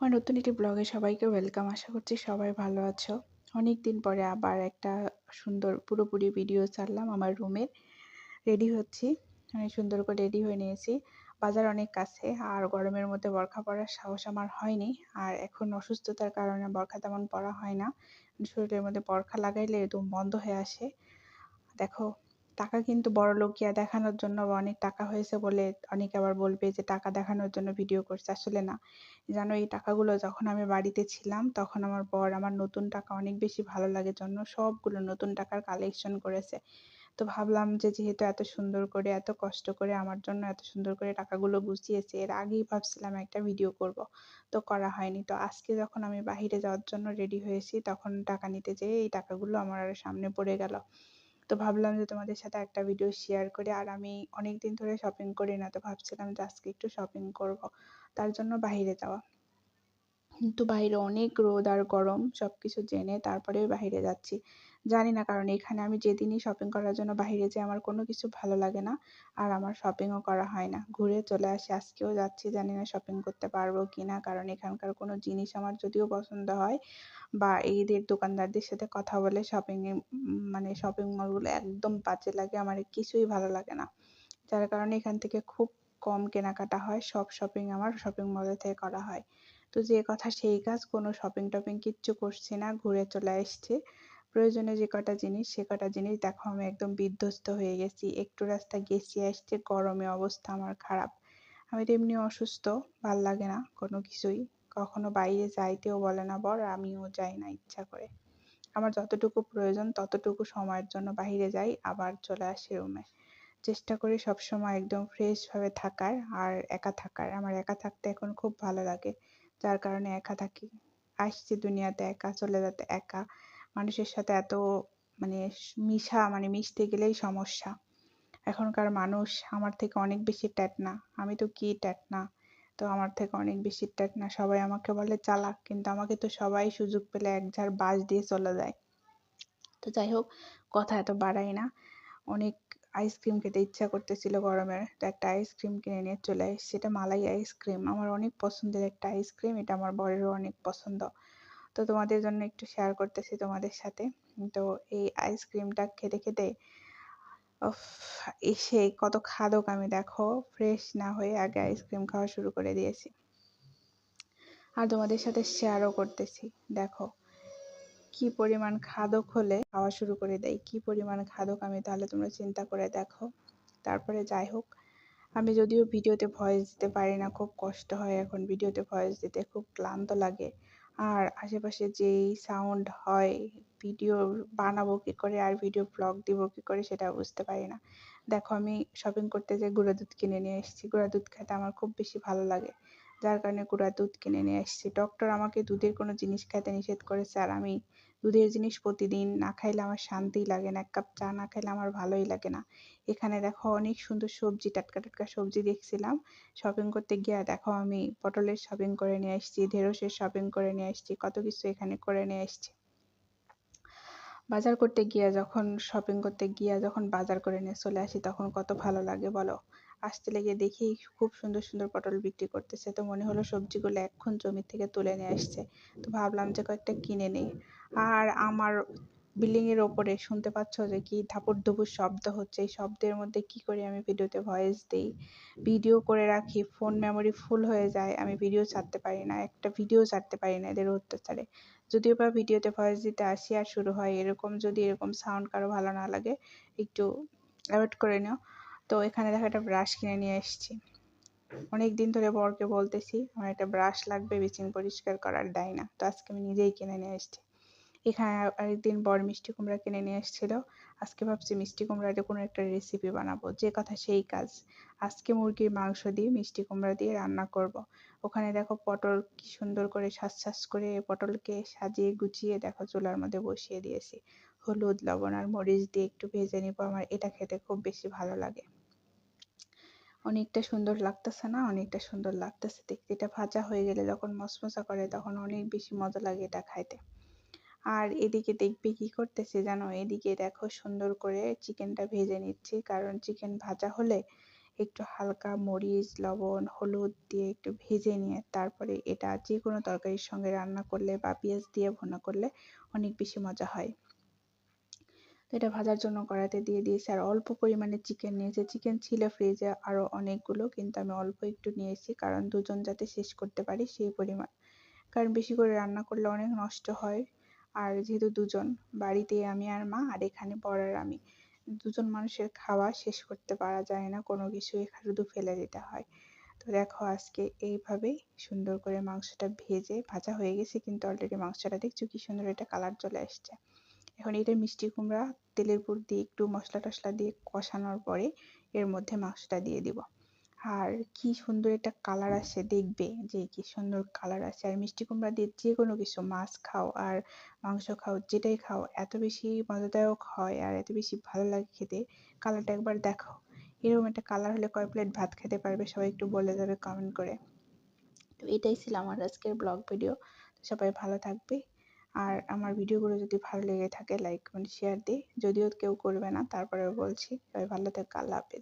আমার নতুন একটি ব্লগে সবাইকে ওয়েলকাম। আশা করছি সবাই ভালো আছো। অনেক দিন পরে আবার একটা সুন্দর পুরোপুরি ভিডিও ছাড়লাম আমার রুমের। রেডি হচ্ছি, অনেক সুন্দর করে রেডি হয়ে নিয়েছি। বাজার অনেক কাছে আর গরমের মধ্যে বোরখা পরার সাহস আমার হয়নি। আর এখন অসুস্থতার কারণে বোরখা তেমন পরা হয় না। শরীরের মধ্যে বোরখা লাগাইলে একদম বন্ধ হয়ে আসে। দেখো, টাকা কিন্তু বড়লোকিয়া দেখানোর জন্য বা অনেক টাকা হয়েছে বলে অনেকে আবার বলবে যে টাকা দেখানোর জন্য ভিডিও করছে। আসলে না। জানো, এই টাকাগুলো যখন আমি বাড়িতে ছিলাম তখন আমার বর আমার নতুন টাকা অনেক বেশি ভালো লাগে জন্য সবগুলো নতুন টাকার কালেকশন করেছে। তো ভাবলাম যে যেহেতু এত সুন্দর করে এত কষ্ট করে আমার জন্য এত সুন্দর করে টাকাগুলো গুছিয়েছে, এর আগেই ভাবছিলাম একটা ভিডিও করব। তো করা হয়নি। তো আজকে যখন আমি বাহিরে যাওয়ার জন্য রেডি হয়েছি তখন টাকা নিতে যেয়ে এই টাকাগুলো আমার আর সামনে পড়ে গেল। তো ভাবলাম যে তোমাদের সাথে একটা ভিডিও শেয়ার করি। আর আমি অনেকদিন ধরে শপিং করি না, তো ভাবছিলাম যে আজকে একটু শপিং করব, তার জন্য বাহিরে যাওয়া। কিন্তু বাইরে অনেক রোদ আর গরম, সবকিছু জেনে তারপরেও বাহিরে যাচ্ছি। জানি না, কারণ এখানে আমি যেদিনই শপিং করার জন্য বাহিরে যাই আমার কোনো কিছু ভালো লাগে না। আর আমার শপিংও করা হয় না, ঘুরে চলে আসি। আজকেও যাচ্ছি, জানি না শপিং করতে পারবো কিনা, কারণ এখানকার কোনো জিনিস আমার যদিও পছন্দ হয় বা এদের দোকানদারদের সাথে কথা বলে শপিংয়ে মানে শপিং মলগুলো একদম বাজে লাগে, আমার কিছুই ভালো লাগে না। যার কারণে এখান থেকে খুব কম কেনাকাটা হয়, সব শপিং আমার শপিং মলে থেকে করা হয়। তো যে কথা সেই কাজ, কোনো শপিং-টপিং কিচ্ছু করছি না, ঘুরে চলে আসছি। প্রয়োজনীয় যে কটা জিনিস সে কটা জিনিস দেখো আমি একদম বিধ্বস্ত হয়ে গেছি। একটু রাস্তা গেছি আসছি, গরমে অবস্থা আমার খারাপ। আমি তো এমনি অসুস্থ, ভাল লাগে না কোনো কিছুই। কখনো বাইরে যাইতেও বলে না বর, আমিও যাই না ইচ্ছা করে। আমার যতটুকু প্রয়োজন ততটুকু সময়ের জন্য বাহিরে যাই, আবার চলে আসি রুমে। চেষ্টা করি সবসময় একদম ফ্রেশভাবে থাকার আর একা থাকার। আমার একা থাকতে এখন খুব ভালো লাগে। যার কারণে একা থাকি। আসছি দুনিয়াতে একা, চলে যেতে একা। মানুষের সাথে এত মানে মিশা মানে মিশতে গেলেই সমস্যা। এখনকার মানুষ আমার থেকে অনেক বেশি ট্যাটনা। আমি তো কি ট্যাটনা। তো আমার থেকে অনেক বেশি ট্যাটনা। সবাই আমাকে বলে চালাক, কিন্তু আমাকে তো সবাই সুযোগ পেলে এক ঝাড় বাঁশ দিয়ে চলে যায়। তো যাই হোক, কথা এত বাড়াই না। অনেক আইসক্রিম খেতে ইচ্ছা করতেছিল গরমের, তো একটা আইসক্রিম কিনে নিয়ে চলে এসেছি। এটা মালাই আইসক্রিম, আমার অনেক পছন্দের একটা আইসক্রিম। এটা আমার বরেরও অনেক পছন্দ। তো তোমাদের জন্য একটু শেয়ার করতেছি তোমাদের সাথে। তো এই আইসক্রিমটা খেতে খেতে উফ, এসে কত খাদক আমি, দেখো ফ্রেশ না হয়ে আগে আইসক্রিম খাওয়া শুরু করে দিয়েছি। আর তোমাদের সাথে শেয়ারও করতেছি। দেখো কি পরিমাণ খাদক হলে খাওয়া শুরু করে দেয়, কি পরিমাণ খাদক আমি, তাহলে তোমরা চিন্তা করে দেখো। তারপরে যাই হোক, আমি যদিও ভিডিওতে ভয়েস দিতে পারি না, খুব কষ্ট হয় এখন ভিডিওতে ভয়েস দিতে, খুব ক্লান্ত লাগে। আর আশেপাশে যেই সাউন্ড হয়, ভিডিও বানাবো কি করে আর ভিডিও ব্লগ দিব কি করে সেটা বুঝতে পারি না। দেখো, আমি শপিং করতে যেয়ে গুঁড়া দুধ কিনে নিয়ে এসেছি। গুঁড়া দুধ খেতে আমার খুব বেশি ভালো লাগে, যার কারণে গুঁড়া দুধ কিনে নিয়ে এসেছি। ডক্টর আমাকে দুধের কোনো জিনিস খেতে নিষেধ করেছে, আর আমি দুধের জিনিস প্রতিদিন না খাইলে আমার শান্তিই লাগে না, এক কাপ চা না খাইলে আমার ভালোই লাগে না। এখানে দেখো অনেক সুন্দর সবজি, টাটকা টাটকা সবজি দেখছিলাম শপিং করতে গিয়ে। দেখো আমি পটলের শপিং করে নিয়ে আসছি, ঢেঁড়সের শপিং করে নিয়ে আসছি, কত কিছু এখানে করে নিয়ে আসছি। বাজার করতে গিয়া যখন শপিং করতে গিয়া যখন বাজার করে নিয়ে চলে আসি তখন কত ভালো লাগে বলো। আসতে লেগে দেখি খুব সুন্দর সুন্দর পটল বিক্রি করতেছে, তো মনে হলো সবজিগুলো এক্ষুন জমি থেকে তুলে নিয়ে আসছে। তো ভাবলাম যে কয়েকটা কিনে নেই। আর আমার বিল্ডিং এর ওপরে শুনতে পাচ্ছ যে কি ধাপুর ধুপুর শব্দ হচ্ছে, এই শব্দের মধ্যে কি করে আমি ভিডিওতে ভয়েস দিই, ভিডিও করে রাখি, ফোন মেমোরি ফুল হয়ে যায়, আমি ভিডিও ছাড়তে পারি না, একটা ভিডিও ছাড়তে পারি না এদের অত্যাচারে। যদিও বা ভিডিওতে ভয়েস দিতে আসি আর শুরু হয় এরকম, যদি এরকম সাউন্ড কারো ভালো না লাগে একটু অ্যাভয়েড করে নিও। তো এখানে দেখো একটা ব্রাশ কিনে নিয়ে এসেছি। অনেক দিন ধরে বরকে বলতেছি আমার একটা ব্রাশ লাগবে ব্লিচিং পরিষ্কার করার, দেয় না, তো আজকে আমি নিজেই কিনে নিয়ে এসেছি। এখানে আরেকদিন বর মিষ্টি কুমড়া কিনে নিয়ে এসেছিল। আজকে ভাবছি মিষ্টি কুমড়া দিয়ে কোনো একটা রেসিপি বানাবো, যে কথা সেই কাজ। আজকে মুরগির মাংস দিয়ে মিষ্টি কুমড়া দিয়ে রান্না করব। ওখানে দেখো পটল কি সুন্দর করে সাজ করে পটলকে সাজিয়ে গুছিয়ে দেখো চুলার মধ্যে বসিয়ে দিয়েছি। হলুদ লবণ আর মরিচ দিয়ে একটু ভেজে নিব, আমার এটা খেতে খুব বেশি ভালো লাগে। অনেকটা সুন্দর লাগতেছে না, অনেকটা সুন্দর লাগতেছে দেখতে। এটা ভাজা হয়ে গেলে যখন মশমশা করে তখন অনেক বেশি মজা লাগে এটা খাইতে। আর এদিকে দেখবে কি করতেছে জানো, এদিকে দেখো সুন্দর করে চিকেনটা ভেজে নিচ্ছি, কারণ চিকেন ভাজা হলে একটু হালকা মরিচ, লবণ, হলুদ দিয়ে একটু ভেজে নিয়ে তারপরে এটা যে কোনো তরকারির সঙ্গে রান্না করলে বা পেঁয়াজ দিয়ে ভুনা করলে অনেক বেশি মজা হয়। তো এটা ভাজার জন্য কড়াইতে দিয়ে দিয়েছি আর অল্প পরিমাণে চিকেন নিয়েছি। চিকেন ছিল ফ্রিজে আরও অনেকগুলো, কিন্তু আমি অল্প একটু নিয়েছি কারণ দুজন যাতে শেষ করতে পারি সেই পরিমাণ। কারণ বেশি করে রান্না করলে অনেক নষ্ট হয়। আর যেহেতু দুজন, বাড়িতে আমি আর মা আর এখানে বর আর আমি, দুজন মানুষের খাওয়া শেষ করতে পারা যায় না, কোনো কিছুই শুধু ফেলে দিতে হয়। তো দেখো আজকে এইভাবেই সুন্দর করে মাংসটা ভাজা হয়ে গেছে, কিন্তু অলরেডি মাংসটা দেখছো কি সুন্দর একটা কালার চলে আসছে। এখন এটা মিষ্টি কুমড়া তেলের উপর দিয়ে একটু মশলা টশলা দিয়ে কষানোর পরে এর মধ্যে মাংসটা দিয়ে দিব। আর কি সুন্দর একটা কালার আসে, দেখবে যে কি সুন্দর কালার আসে। আর মিষ্টি কুমড়া দিয়ে যে কোনো কিছু, মাছ খাও আর মাংস খাও, যেটাই খাও এত বেশি মজাদায়ক হয় আর এত বেশি ভালো লাগে খেতে। কালারটা একবার দেখো, এরকম একটা কালার হলে কয় প্লেট ভাত খেতে পারবে সবাই একটু বলে যাবে কমেন্ট করে। তো এটাই ছিল আমার আজকের ব্লগ ভিডিও। সবাই ভালো থাকবে। আর আমার ভিডিওগুলো যদি ভালো লেগে থাকে লাইক কমেন্ট শেয়ার দিয়ে, যদিও কেউ করবে না তারপরেও বলছি, সবাই ভালো থাকবে। আল্লাহ হাফেজ।